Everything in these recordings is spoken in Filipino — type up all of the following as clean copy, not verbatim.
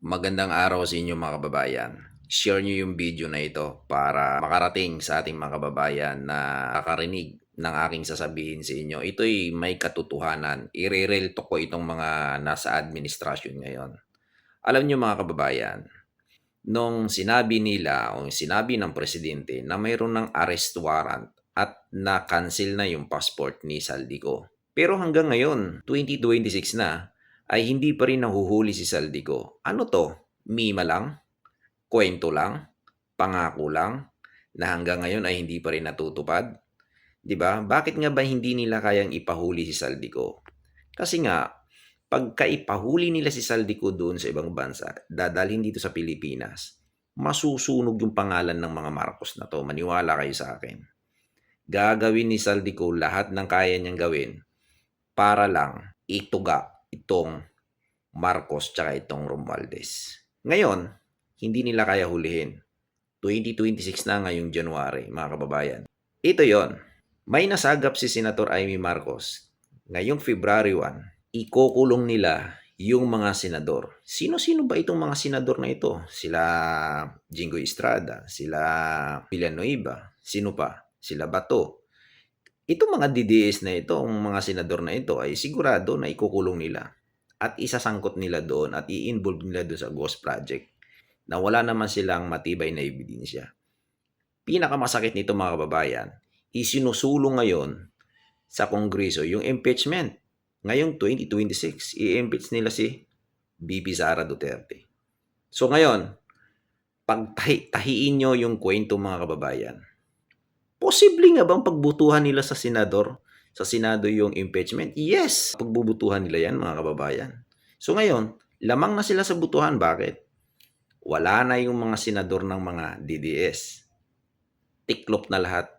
Magandang araw sa inyo mga kababayan. Share nyo yung video na ito para makarating sa ating mga kababayan na nakakarinig ng aking sasabihin sa inyo. Ito'y may katotohanan. I-real talk ko itong mga nasa administrasyon ngayon. Alam nyo mga kababayan, nung sinabi nila o sinabi ng presidente na mayroon ng arrest warrant at na-cancel na yung passport ni Saldico. Pero hanggang ngayon, 2026 na, ay hindi pa rin nahuhuli si Saldico. Ano to? Mima lang? Kwento lang? Pangako lang? Na hanggang ngayon ay hindi pa rin natutupad? 'Di ba? Bakit nga ba hindi nila kayang ipahuli si Saldico? Kasi nga, pagka ipahuli nila si Saldico doon sa ibang bansa, dadalhin dito sa Pilipinas, masusunog yung pangalan ng mga Marcos na to. Maniwala kayo sa akin. Gagawin ni Saldico lahat ng kaya niyang gawin para lang ituga itong Marcos tsaka itong Romualdez. Ngayon, hindi nila kaya hulihin. 2026 na ngayong January, mga kababayan. Ito yon. May nasagap si Senator Amy Marcos. Ngayong February 1, ikukulong nila yung mga senador. Sino-sino ba itong mga senador na ito? Sila Jinggoy Estrada, sila Villanueva, sino pa? Sila Bato. Itong mga DDS na ito, ang mga senador na ito ay sigurado na ikukulong nila at isasangkot nila doon at i-involve nila doon sa ghost project na wala naman silang matibay na ebidensya. Pinakamasakit nito mga kababayan, isinusulong ngayon sa Kongreso yung impeachment. Ngayong 2026, i-impeach nila si BP Sara Duterte. So ngayon, pagtahiin nyo yung kwento mga kababayan, posible nga bang pagbutuhan nila sa senador, sa Senado yung impeachment? Yes, pagbubutuhan nila yan mga kababayan. So ngayon, lamang na sila sa butuhan. Bakit? Wala na yung mga senador ng mga DDS. Tiklop na lahat.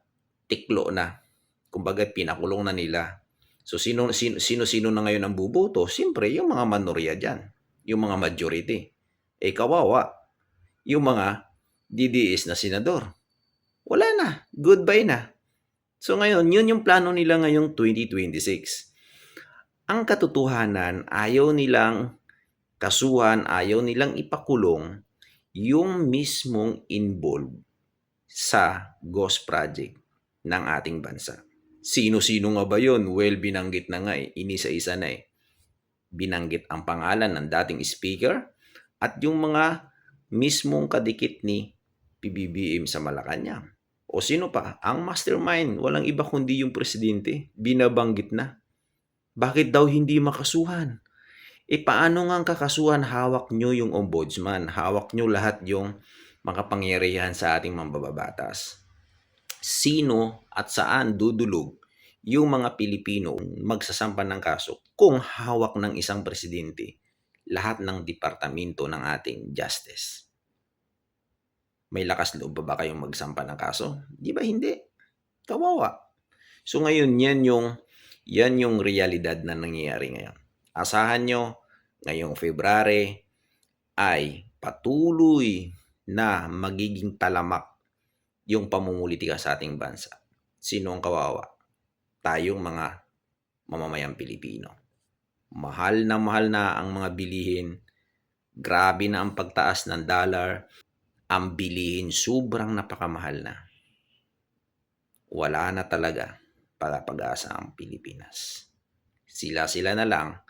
Tiklo na. Kumbaga, pinakulong na nila. So sino-sino na ngayon ang buboto? Siyempre, yung mga manorya dyan. Yung mga majority. Kawawa. Yung mga DDS na senador. Wala na. Goodbye na. So ngayon, yun yung plano nila ngayong 2026. Ang katotohanan, ayaw nilang kasuhan, ayaw nilang ipakulong yung mismong involved sa ghost project ng ating bansa. Sino-sino nga ba yun? Well, binanggit na nga inisa-isa na Binanggit ang pangalan ng dating speaker at yung mga mismong kadikit ni PBBM sa Malacanang. O sino pa? Ang mastermind, walang iba kundi yung presidente. Binabanggit na. Bakit daw hindi makasuhan? Paano nga ang kakasuhan? Hawak nyo yung ombudsman. Hawak nyo lahat yung makapangyarihan sa ating mambabatas. Sino at saan dudulog yung mga Pilipino magsasampa ng kaso kung hawak ng isang presidente lahat ng departamento ng ating justice? May lakas loob ba kayong magsampa ng kaso? Di ba hindi? Kawawa. So ngayon, yan yung realidad na nangyayari ngayon. Asahan nyo, ngayong February ay patuloy na magiging talamak yung pamumulitika sa ating bansa. Sino ang kawawa? Tayong mga mamamayang Pilipino. Mahal na ang mga bilihin. Grabe na ang pagtaas ng dollar. Ang bilihin sobrang napakamahal na. Wala na talaga para pag-asa ang Pilipinas. Sila na lang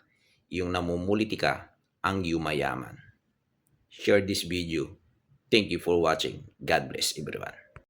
yung namumulitika ang yumayaman. Share this video. Thank you for watching. God bless everyone.